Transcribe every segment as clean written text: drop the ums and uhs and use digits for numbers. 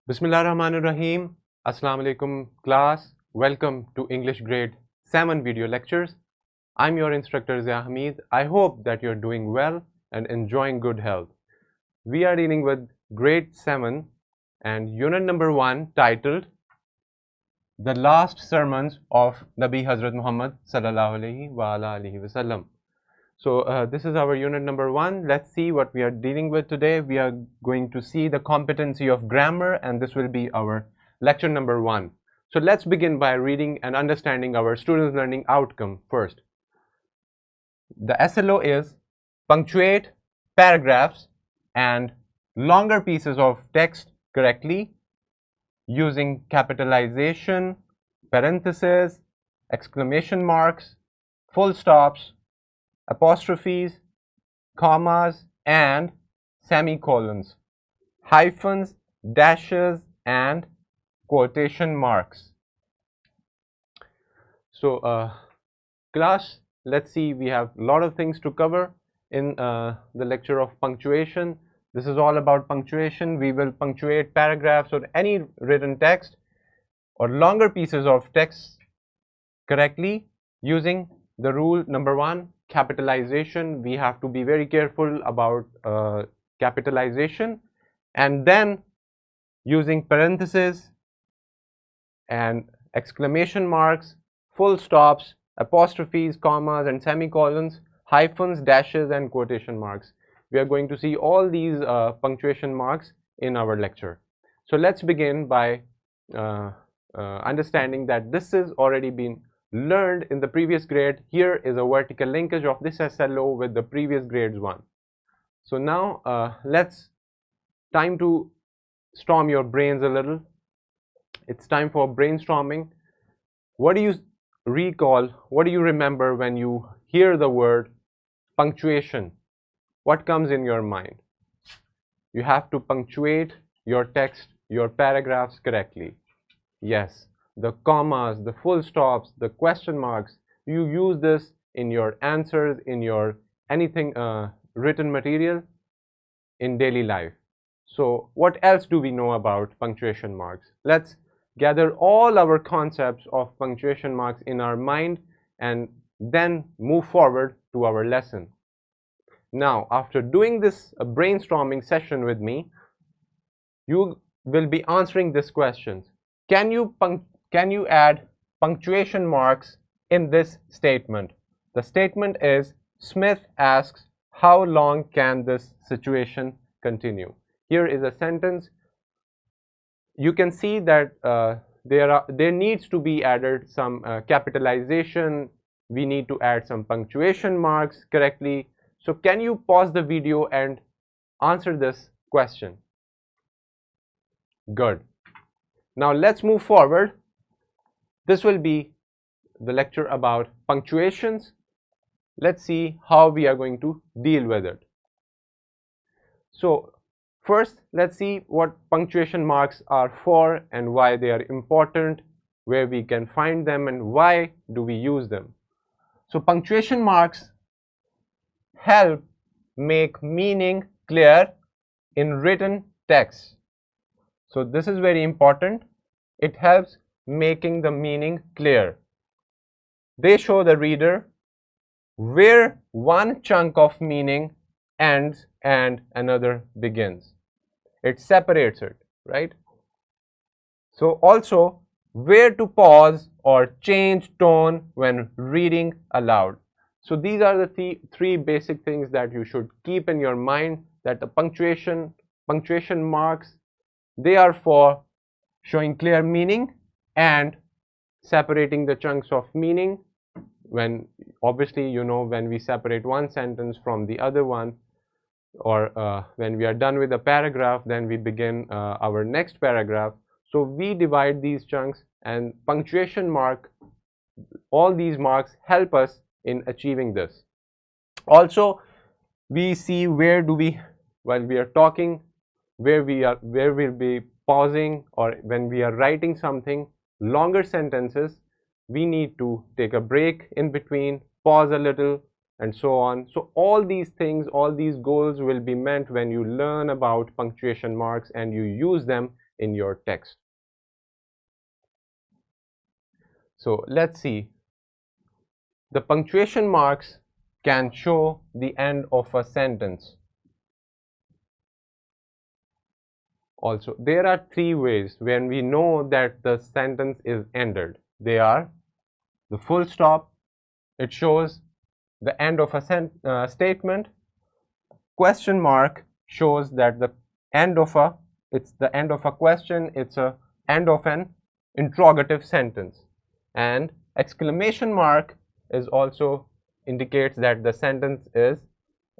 Bismillahirrahmanirrahim. Assalamu alaikum class. Welcome to English grade 7 video lectures. I'm your instructor Zia Hamid. I hope that you're doing well and enjoying good health. We are dealing with grade 7 and unit number 1 titled The Last Sermons of Nabi Hazrat Muhammad sallallahu alaihi wasallam. So this is our unit number 1. Let's see what we are dealing with today. We are going to see the competency of grammar, and this will be our lecture number 1. So let's begin by reading and understanding our students' learning outcome first. The SLO is punctuate paragraphs and longer pieces of text correctly using capitalization, parentheses, exclamation marks, full stops, apostrophes, commas, and semicolons, hyphens, dashes, and quotation marks. So, class, let's see, we have a lot of things to cover in the lecture of punctuation. This is all about punctuation. We will punctuate paragraphs or any written text or longer pieces of text correctly using the rule number 1, capitalization. We have to be very careful about capitalization, and then using parentheses and exclamation marks, full stops, apostrophes, commas, and semicolons, hyphens, dashes, and quotation marks. We are going to see all these punctuation marks in our lecture. So let's begin by understanding that this has already been learned in the previous grade. Here is a vertical linkage of this SLO with the previous grades 1. So now time to storm your brains a little. It's time for brainstorming. What do you recall, what do you remember when you hear the word punctuation? What comes in your mind? You have to punctuate your text, your paragraphs correctly. Yes, the commas, the full stops, the question marks, you use this in your answers, in your anything written material in daily life. So what else do we know about punctuation marks? Let's gather all our concepts of punctuation marks in our mind and then move forward to our lesson. Now, after doing this brainstorming session with me, you will be answering these questions. Can you add punctuation marks in this statement? The statement is, Smith asks, how long can this situation continue? Here is a sentence. You can see that there needs to be added some capitalization. We need to add some punctuation marks correctly. So can you pause the video and answer this question? Good. Now let's move forward. This will be the lecture about punctuations. Let's see how we are going to deal with it. So first, let's see what punctuation marks are for and why they are important, where we can find them, and why do we use them. So punctuation marks help make meaning clear in written text. So this is very important. It helps making the meaning clear. They show the reader where one chunk of meaning ends and another begins. It separates it, right? So also where to pause or change tone when reading aloud. So these are the three basic things that you should keep in your mind, that the punctuation marks, they are for showing clear meaning and separating the chunks of meaning. When obviously, you know, when we separate one sentence from the other one, or when we are done with a paragraph, then we begin our next paragraph. So we divide these chunks, and punctuation mark, all these marks help us in achieving this. Also, we see where do we, while we are talking, where we'll be pausing, or when we are writing something, longer sentences, we need to take a break in between, pause a little, and so on. So all these things, all these goals will be meant when you learn about punctuation marks and you use them in your text. So let's see. The punctuation marks can show the end of a sentence. Also, there are three ways when we know that the sentence is ended. They are the full stop, it shows the end of a statement. Question mark shows that the end of a, it's the end of a question, it's a end of an interrogative sentence. And exclamation mark is also indicates that the sentence is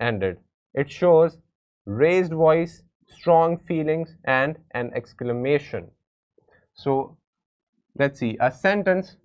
ended. It shows raised voice, strong feelings, and an exclamation. So let's see, a sentence,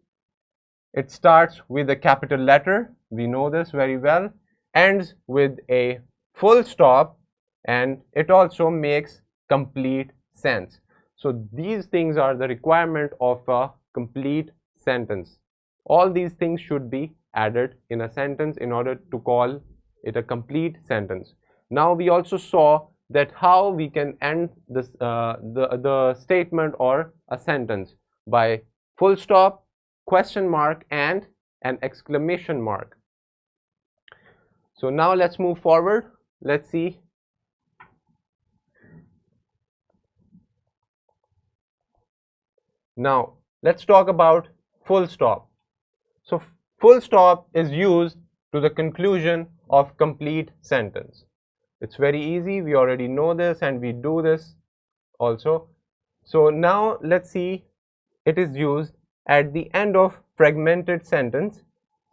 it starts with a capital letter, we know this very well, ends with a full stop, and it also makes complete sense. So these things are the requirement of a complete sentence. All these things should be added in a sentence in order to call it a complete sentence. Now we also saw that how we can end this the statement or a sentence by full stop, question mark, and an exclamation mark. So now let's move forward. Let's see. Now let's talk about full stop. So full stop is used to the conclusion of complete sentence. It's very easy, we already know this and we do this also. So now let's see, it is used at the end of fragmented sentence.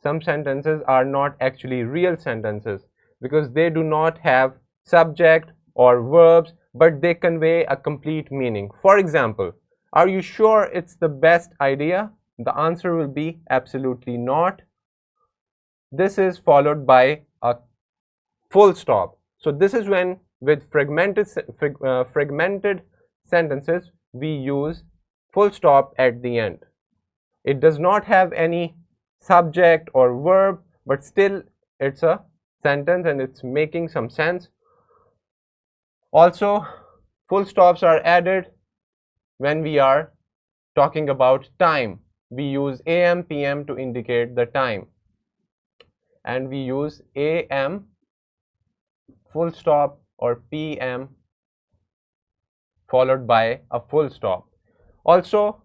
Some sentences are not actually real sentences because they do not have subject or verbs, but they convey a complete meaning. For example, are you sure it's the best idea? The answer will be absolutely not. This is followed by a full stop. So this is when with fragmented sentences we use full stop at the end. It does not have any subject or verb, but still it's a sentence and it's making some sense. Also, full stops are added when we are talking about time. We use AM, PM to indicate the time, and we use AM full stop or PM followed by a full stop. Also,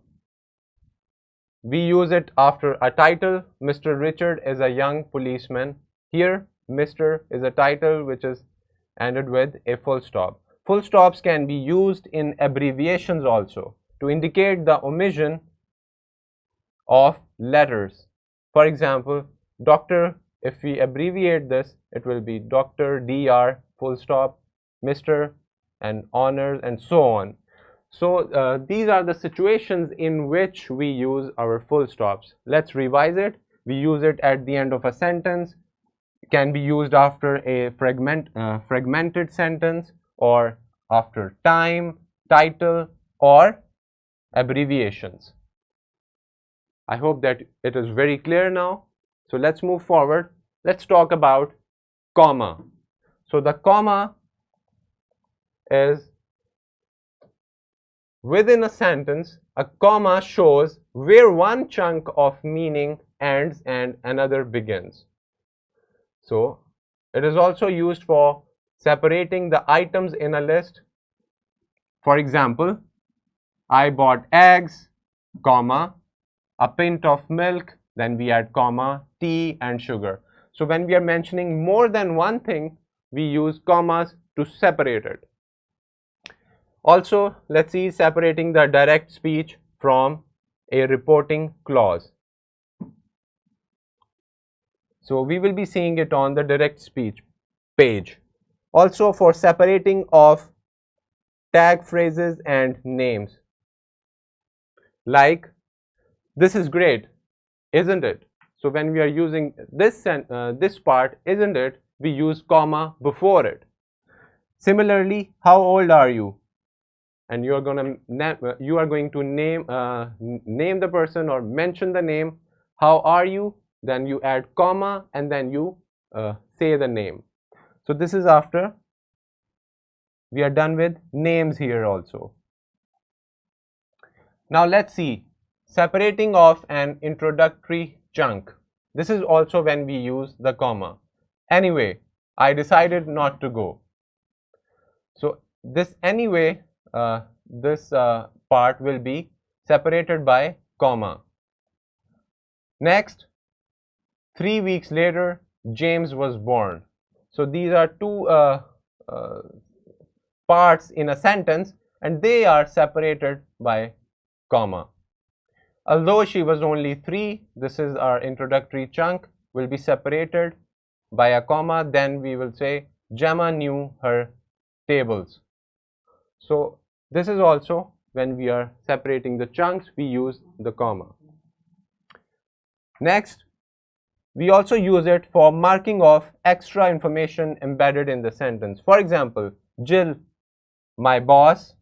we use it after a title. Mr. Richard is a young policeman. Here, Mr. is a title which is ended with a full stop. Full stops can be used in abbreviations also to indicate the omission of letters. For example, Dr. If we abbreviate this, it will be Dr. Dr. full stop, Mr. and honors and so on. So these are the situations in which we use our full stops. Let's revise it. We use it at the end of a sentence. It can be used after a fragmented sentence, or after time, title, or abbreviations. I hope that it is very clear now. So let's move forward. Let's talk about comma. So the comma is within a sentence. A comma shows where one chunk of meaning ends and another begins. So it is also used for separating the items in a list. For example, I bought eggs, comma, a pint of milk, then we add comma, tea and sugar. So when we are mentioning more than one thing, we use commas to separate it. Also, let's see separating the direct speech from a reporting clause. So we will be seeing it on the direct speech page. Also for separating of tag phrases and names. Like, this is great, isn't it? So when we are using this part, isn't it, we use comma before it. Similarly, how old are you? And you are going to name the person or mention the name. How are you? Then you add comma and then you say the name. So this is after we are done with names here also. Now let's see, separating off an introductory chunk. This is also when we use the comma. Anyway, I decided not to go. So this anyway, this part will be separated by comma. Next, 3 weeks later, James was born. So these are two parts in a sentence, and they are separated by comma. Although she was only 3, this is our introductory chunk, will be separated by a comma. Then we will say Gemma knew her tables. So this is also when we are separating the chunks, we use the comma. Next, we also use it for marking off extra information embedded in the sentence. For example, Jill, my boss,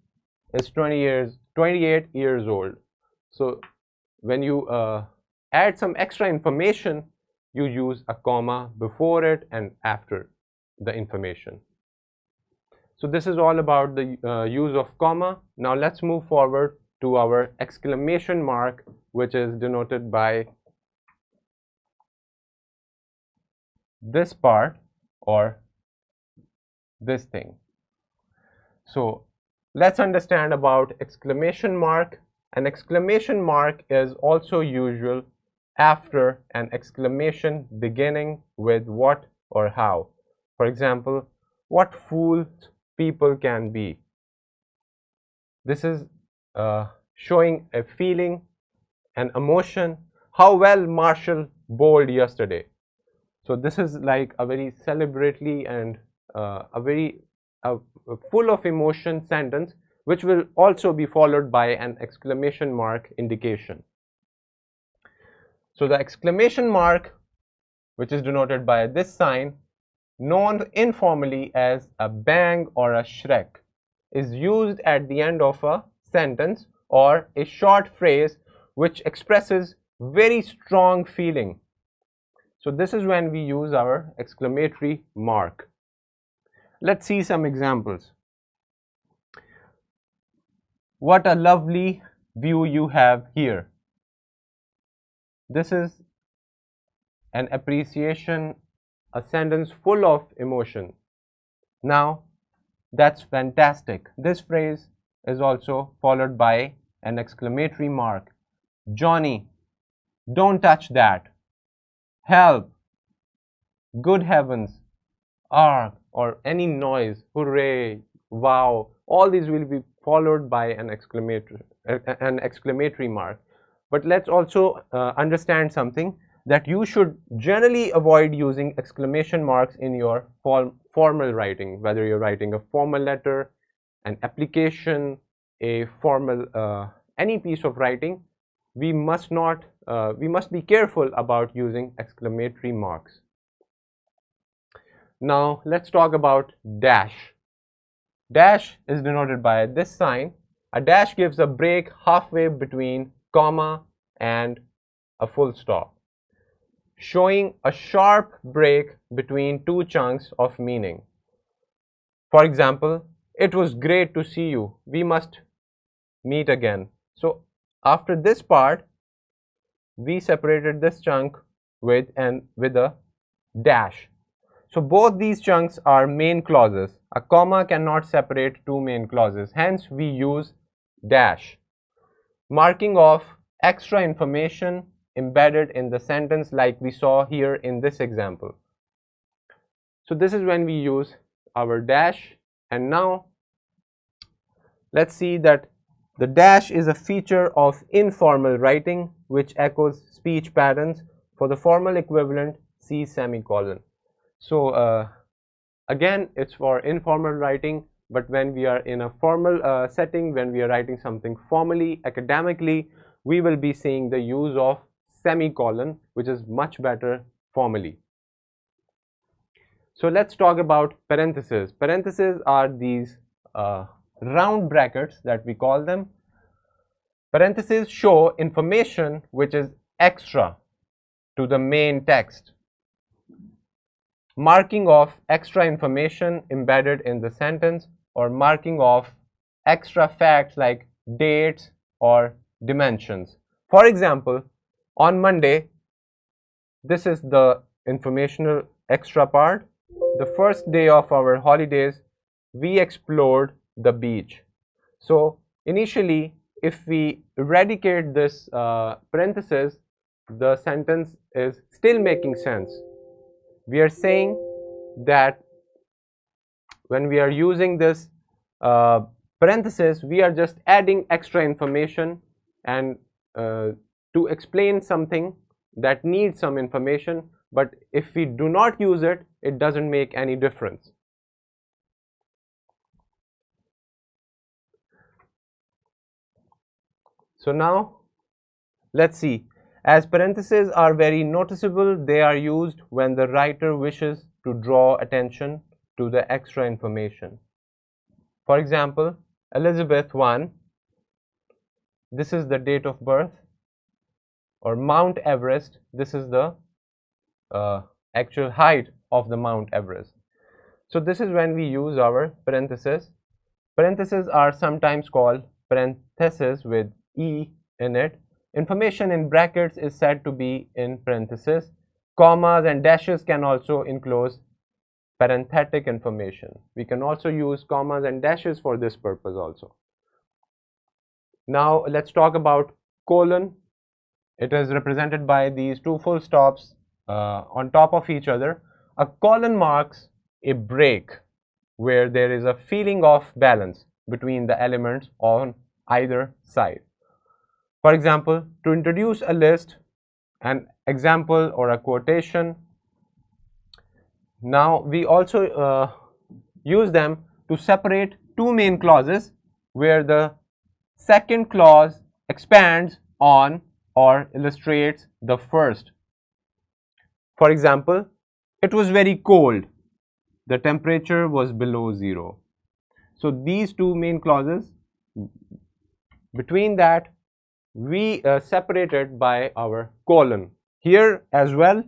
is 28 years old. So when you add some extra information, you use a comma before it and after the information. So this is all about the use of comma. Now let's move forward to our exclamation mark, which is denoted by this part or this thing. So let's understand about exclamation mark. An exclamation mark is also usual after an exclamation beginning with what or how. For example, what fools people can be. This is showing a feeling, an emotion. How well Marshall bowled yesterday. So this is like a very celebratory and a very full of emotion sentence, which will also be followed by an exclamation mark indication. So the exclamation mark, which is denoted by this sign, known informally as a bang or a shrek, is used at the end of a sentence or a short phrase which expresses very strong feeling. So this is when we use our exclamatory mark. Let's see some examples. What a lovely view you have here. This is an appreciation, a sentence full of emotion. Now, that's fantastic. This phrase is also followed by an exclamatory mark. Johnny, don't touch that. Help, good heavens, arg, or any noise, hooray, wow, all these will be followed by an exclamatory mark. But let's also understand something, that you should generally avoid using exclamation marks in your formal writing, whether you're writing a formal letter, an application, a formal any piece of writing. We must be careful about using exclamatory marks. Now let's talk about dash. Dash is denoted by this sign. A dash gives a break halfway between comma and a full stop, showing a sharp break between two chunks of meaning. For example, it was great to see you. We must meet again. So after this part, we separated this chunk with a dash. So both these chunks are main clauses. A comma cannot separate two main clauses. Hence, we use dash, marking off extra information embedded in the sentence, like we saw here in this example. So this is when we use our dash. And now let's see that the dash is a feature of informal writing which echoes speech patterns. For the formal equivalent, see semicolon. So again, it's for informal writing, but when we are in a formal setting, when we are writing something formally, academically, we will be seeing the use of semicolon, which is much better formally. So let's talk about parentheses. Parentheses are these round brackets that we call them. Parentheses show information which is extra to the main text, marking off extra information embedded in the sentence, or marking off extra facts like dates or dimensions. For example, on Monday, this is the informational extra part. The first day of our holidays, we explored the beach. So initially, if we eradicate this parenthesis, the sentence is still making sense. We are saying that when we are using this parenthesis, we are just adding extra information and to explain something that needs some information, but if we do not use it, it doesn't make any difference. So now let's see. As parentheses are very noticeable, they are used when the writer wishes to draw attention to the extra information. For example, Elizabeth 1, this is the date of birth, or Mount Everest, this is the actual height of the Mount Everest. So this is when we use our parentheses. Parentheses are sometimes called parentheses with E in it. Information in brackets is said to be in parentheses. Commas and dashes can also enclose parenthetic information. We can also use commas and dashes for this purpose also. Now let's talk about colon. It is represented by these two full stops on top of each other. A colon marks a break where there is a feeling of balance between the elements on either side. For example, to introduce a list, an example or a quotation, now we also use them to separate two main clauses where the second clause expands on or illustrates the first. For example, it was very cold. The temperature was below 0. So these two main clauses, between that we separated by our colon. Here as well,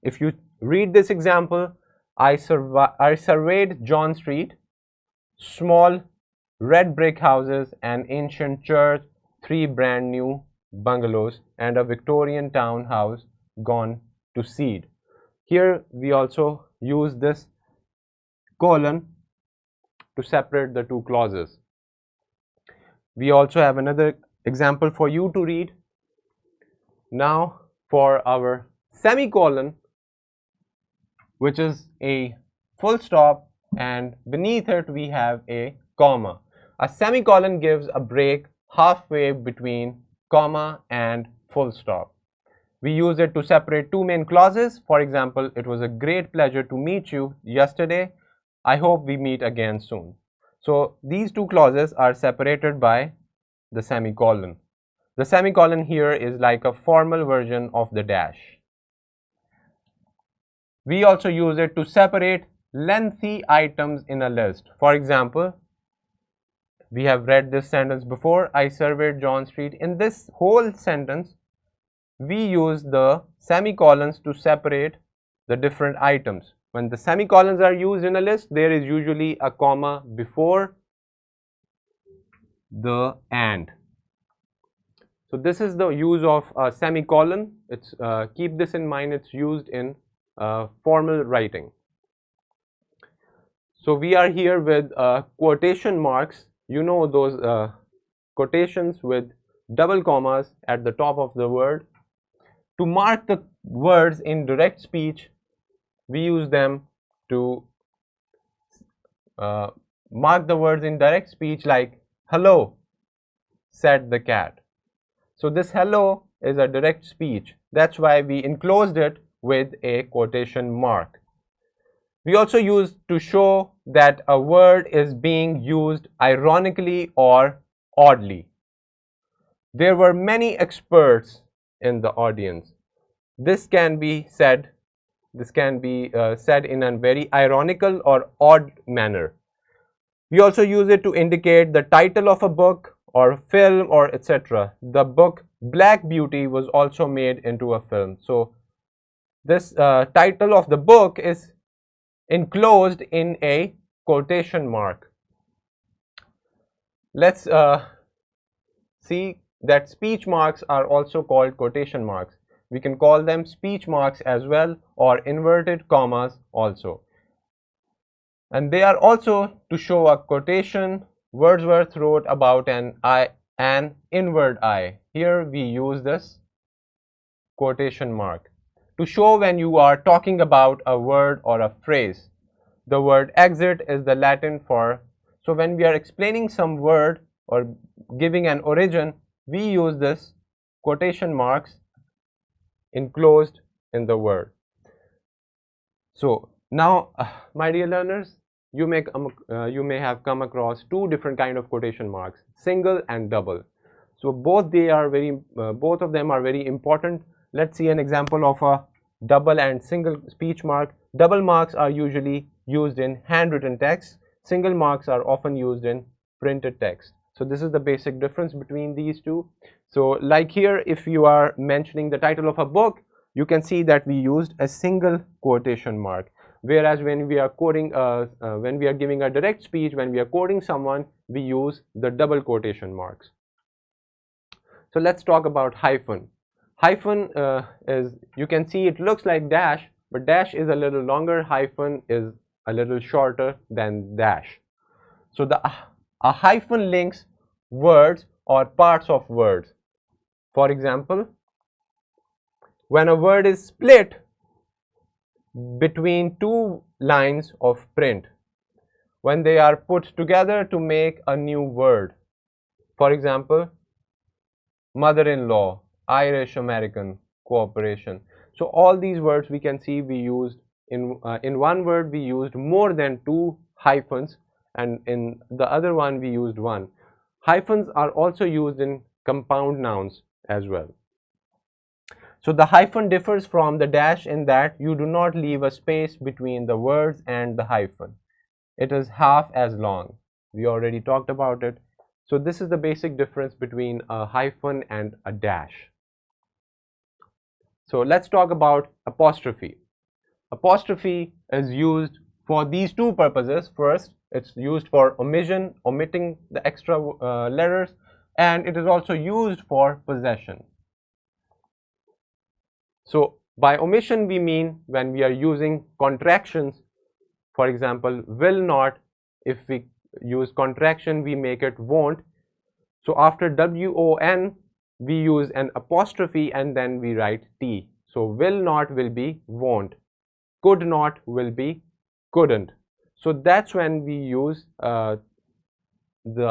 if you read this example, I surveyed John Street, small red brick houses, an ancient church, 3 brand new bungalows, and a Victorian townhouse gone to seed. Here we also use this colon to separate the two clauses. We also have another example for you to read. Now for our semicolon, which is a full stop, and beneath it we have a comma. A semicolon gives a break halfway between comma and full stop. We use it to separate two main clauses. For example, it was a great pleasure to meet you yesterday. I hope we meet again soon. So these two clauses are separated by the semicolon. The semicolon here is like a formal version of the dash. We also use it to separate lengthy items in a list. For example, we have read this sentence before, I surveyed John Street. In this whole sentence, we use the semicolons to separate the different items. When the semicolons are used in a list, there is usually a comma before the and. So this is the use of a semicolon. It's keep this in mind, it's used in formal writing. So we are here with quotation marks. You know those quotations with double commas at the top of the word. To mark the words in direct speech, we use them to mark the words in direct speech, like hello, said the cat. So this hello is a direct speech. That's why we enclosed it with a quotation mark. We also use to show that a word is being used ironically or oddly. There were many experts in the audience. This can be said in a very ironical or odd manner. We also use it to indicate the title of a book or film or etc. The book Black Beauty was also made into a film. So this title of the book is enclosed in a quotation mark. Let's see that speech marks are also called quotation marks. We can call them speech marks as well, or inverted commas also. And they are also to show a quotation. Wordsworth wrote about an inward eye. Here we use this quotation mark to show when you are talking about a word or a phrase. The word exit is the Latin for, so when we are explaining some word or giving an origin, we use this quotation marks enclosed in the word. So now, my dear learners, you may have come across two different kind of quotation marks, single and double. So both of them are very important. Let's see an example of a double and single speech mark. Double marks are usually used in handwritten text. Single marks are often used in printed text. So this is the basic difference between these two. So like here, if you are mentioning the title of a book, you can see that we used a single quotation mark. Whereas when we are quoting, when we are giving a direct speech, when we are quoting someone, we use the double quotation marks. So let's talk about hyphen. Hyphen is, you can see it looks like dash, but dash is a little longer, hyphen is a little shorter than dash. So a hyphen links words or parts of words. For example, when a word is split between two lines of print, when they are put together to make a new word. For example, mother-in-law, Irish American, cooperation. So all these words we can see we used in one word we used more than two hyphens, and in the other one we used one. Hyphens are also used in compound nouns as well. So the hyphen differs from the dash in that you do not leave a space between the words and the hyphen. It is half as long. We already talked about it. So this is the basic difference between a hyphen and a dash. So let's talk about apostrophe. Apostrophe is used for these two purposes. First, it's used for omitting the extra letters, and it is also used for possession. So by omission we mean when we are using contractions. For example, will not, if we use contraction we make it won't. So after WON we use an apostrophe and then we write T. So will not will be won't, could not will be couldn't. So that's when we use the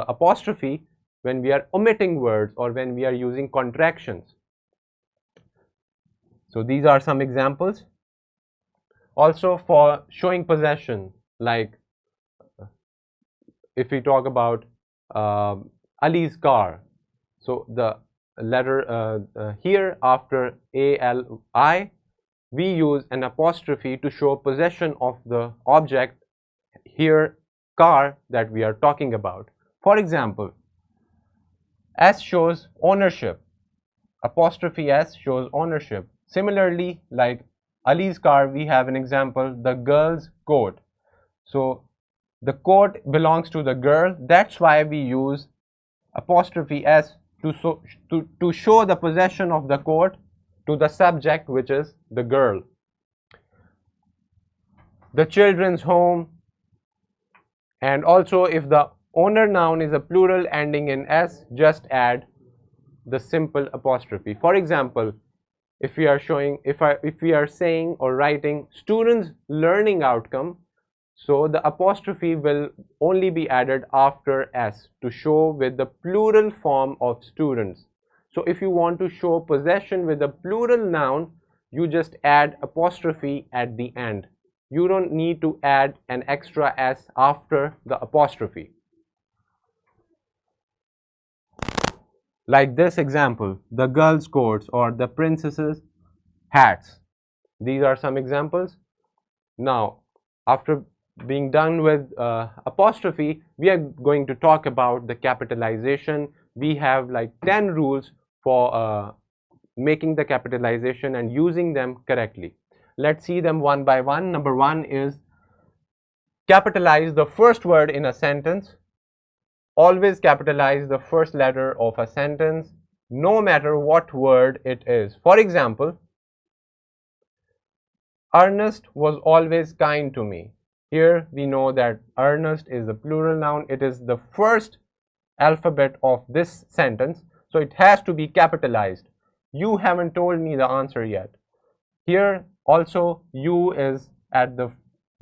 apostrophe when we are omitting words or when we are using contractions. So these are some examples. Also for showing possession, like if we talk about Ali's car, so the letter here after ALI, we use an apostrophe to show possession of the object, here car, that we are talking about. For example, S shows ownership, apostrophe S shows ownership. Similarly, like Ali's car, we have an example, the girl's coat. So the coat belongs to the girl, that's why we use apostrophe S to show the possession of the coat to the subject, which is the girl. The children's home, and also if the owner noun is a plural ending in S, just add the simple apostrophe. For example, if we are saying or writing students' learning outcome, so the apostrophe will only be added after S to show with the plural form of students. So if you want to show possession with a plural noun, you just add apostrophe at the end. You don't need to add an extra S after the apostrophe. Like this example, the girls' coats or the princesses' hats. These are some examples. Now, after being done with apostrophe, we are going to talk about the capitalization. We have like 10 rules for making the capitalization and using them correctly. Let's see them one by one. Number one is capitalize the first word in a sentence. Always capitalize the first letter of a sentence. no matter what word it is. For example, Ernest was always kind to me. Here we know that Ernest is a plural noun. It is the first alphabet of this sentence, so it has to be capitalized. You haven't told me the answer yet. Here also U is at the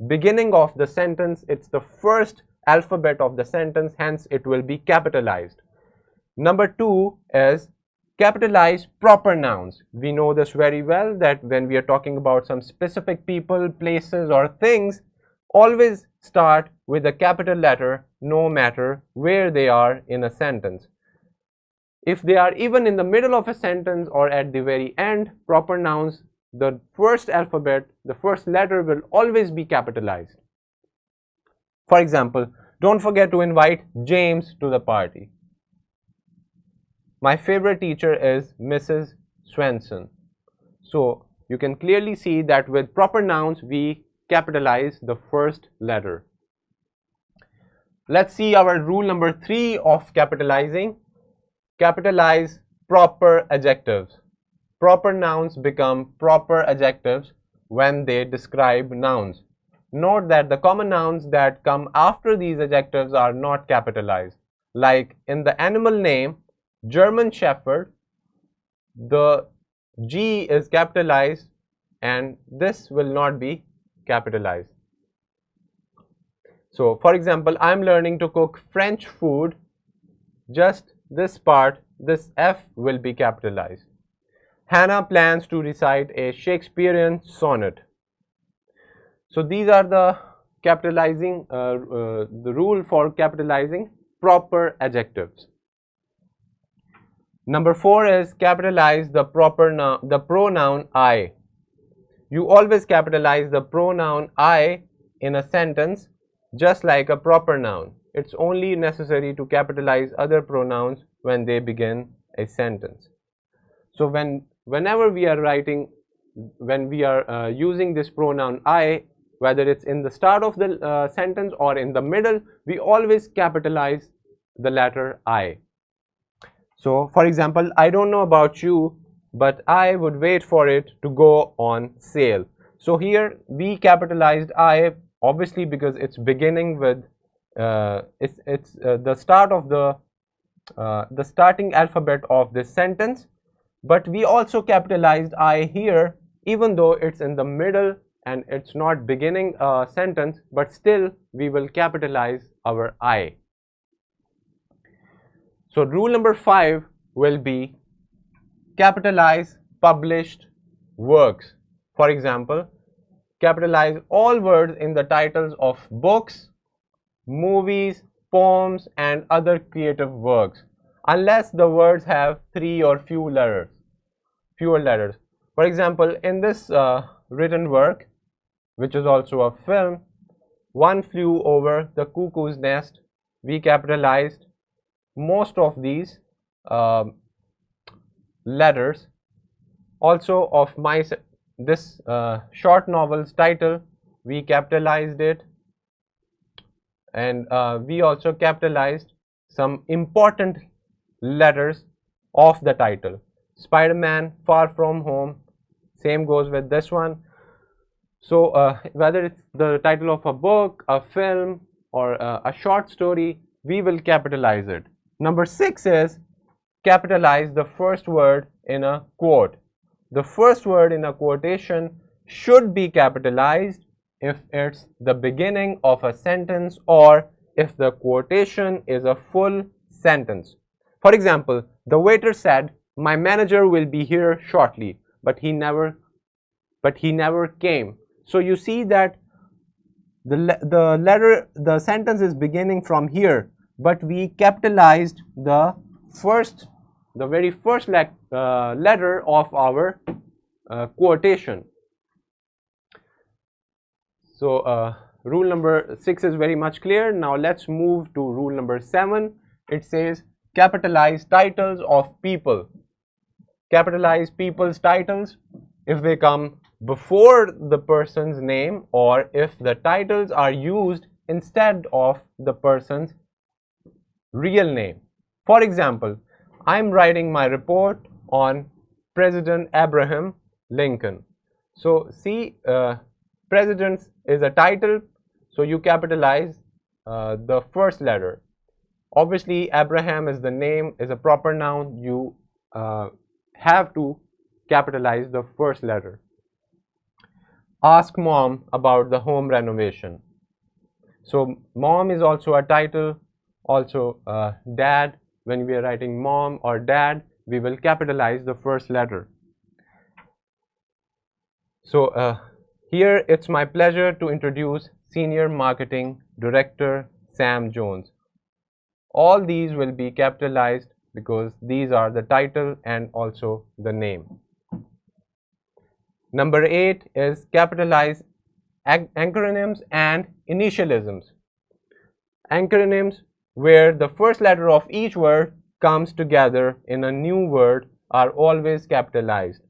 beginning of the sentence. It's the first alphabet of the sentence, hence it will be capitalized. Number 2 is capitalize proper nouns. We know this very well, that when we are talking about some specific people, places or things, always start with a capital letter no matter where they are in a sentence. If they are even in the middle of a sentence or at the very end, proper nouns, the first alphabet, the first letter will always be capitalized. For example, don't forget to invite James to the party. My favorite teacher is Mrs. Swenson. So you can clearly see that with proper nouns we capitalize the first letter. Let's see our rule number 3 of capitalizing. Capitalize proper adjectives. Proper nouns become proper adjectives when they describe nouns. Note that the common nouns that come after these adjectives are not capitalized. Like in the animal name, German Shepherd, the G is capitalized and this will not be capitalized. So for example, I'm learning to cook French food. Just this part, this F will be capitalized. Hannah plans to recite a Shakespearean sonnet. So these are the capitalizing, the rule for capitalizing proper adjectives. Number 4 is capitalize the pronoun I. You always capitalize the pronoun I in a sentence just like a proper noun. It's only necessary to capitalize other pronouns when they begin a sentence. So whenever we are writing, when we are using this pronoun I, whether it's in the start of the sentence or in the middle, we always capitalize the letter I. So for example, I don't know about you, but I would wait for it to go on sale. So here we capitalized I, obviously because it's beginning with it's the start of the starting alphabet of this sentence. But we also capitalized I here, even though it's in the middle and it's not beginning a sentence, but still we will capitalize our I. So rule number 5 will be capitalize published works. For example, capitalize all words in the titles of books, movies, poems and other creative works, unless the words have 3 or fewer letters. For example, in this written work, which is also a film, One Flew Over the Cuckoo's Nest, we capitalized most of these letters. Also of this short novel's title, we capitalized it, and we also capitalized some important letters of the title. Spider-Man, Far From Home, same goes with this one. So whether it's the title of a book, a film or a short story, we will capitalize it. Number 6 is capitalize the first word in a quote. The first word in a quotation should be capitalized if it's the beginning of a sentence or if the quotation is a full sentence. For example, the waiter said, "My manager will be here shortly," but he never came. So you see that the sentence is beginning from here, but we capitalized the very first letter of our quotation. So rule number 6 is very much clear. Now let's move to rule number 7. It says capitalize titles of people. Capitalize people's titles if they come before the person's name or if the titles are used instead of the person's real name. For example, I'm writing my report on President Abraham Lincoln. So see, President is a title, so you capitalize the first letter. Obviously, Abraham is the name, is a proper noun. You have to capitalize the first letter. Ask mom about the home renovation. So mom is also a title, also dad. When we are writing mom or dad, we will capitalize the first letter. So here it's my pleasure to introduce Senior Marketing Director Sam Jones. All these will be capitalized because these are the title and also the name. Number 8 is capitalize acronyms and initialisms. Acronyms where the first letter of each word comes together in a new word are always capitalized.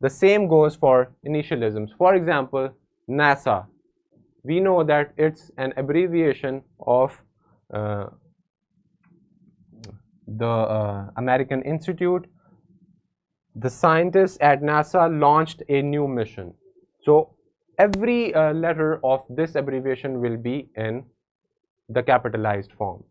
The same goes for initialisms. For example, NASA. We know that it's an abbreviation of the American Institute. The scientists at NASA launched a new mission. So every letter of this abbreviation will be in the capitalized form.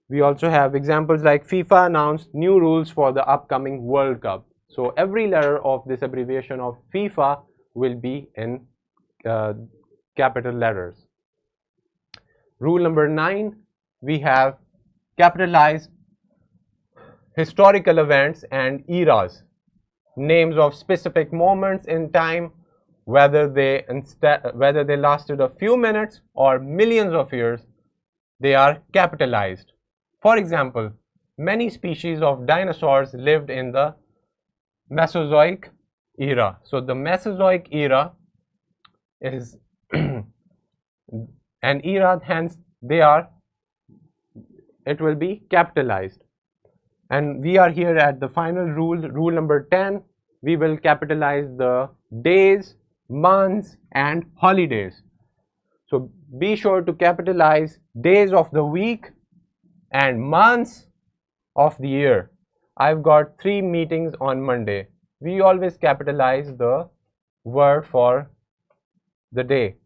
We also have examples like FIFA announced new rules for the upcoming World Cup. So every letter of this abbreviation of FIFA will be in capital letters. Rule number 9, we have capitalized historical events and eras, names of specific moments in time, whether they lasted a few minutes or millions of years, they are capitalized. For example, many species of dinosaurs lived in the Mesozoic era. So the Mesozoic era is an era, hence it will be capitalized. And we are here at the final rule number 10. We will capitalize the days, months and holidays. So be sure to capitalize days of the week and months of the year. I've got 3 meetings on Monday. We always capitalize the word for the day.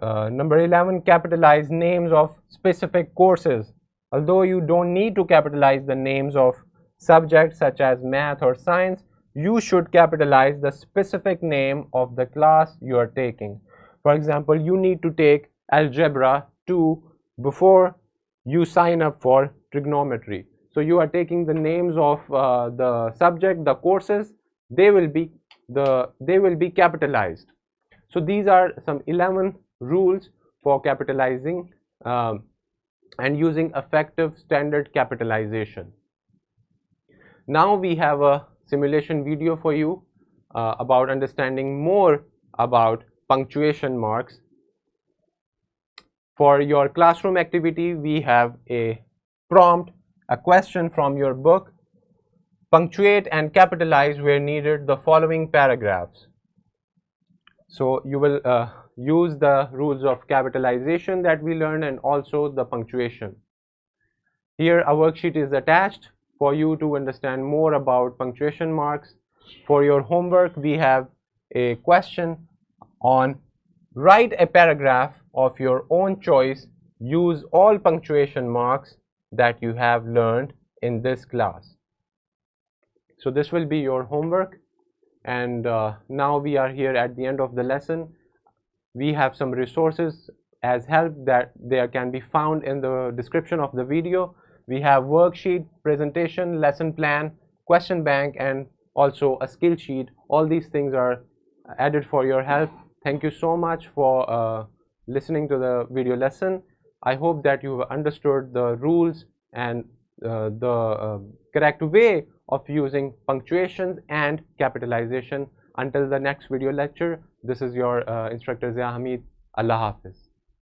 Number 11, capitalize names of specific courses. Although you don't need to capitalize the names of subjects such as math or science, you should capitalize the specific name of the class you are taking. For example, you need to take algebra 2 before you sign up for trigonometry. So you are taking the names of the subject, the courses, they will be capitalized. So these are some 11 rules for capitalizing and using effective standard capitalization. Now we have a simulation video for you about understanding more about punctuation marks. For your classroom activity, we have a prompt, a question from your book. Punctuate and capitalize where needed the following paragraphs. So you will use the rules of capitalization that we learned and also the punctuation. Here a worksheet is attached for you to understand more about punctuation marks. For your homework, we have a question on write a paragraph of your own choice. Use all punctuation marks that you have learned in this class. So this will be your homework, and now we are here at the end of the lesson. We have some resources as help that there can be found in the description of the video. We have worksheet, presentation, lesson plan, question bank and also a skill sheet. All these things are added for your help. Thank you so much for listening to the video lesson. I hope that you have understood the rules and the correct way of using punctuations and capitalization. Until the next video lecture, this is your instructor Zia Hamid. Allah Hafiz.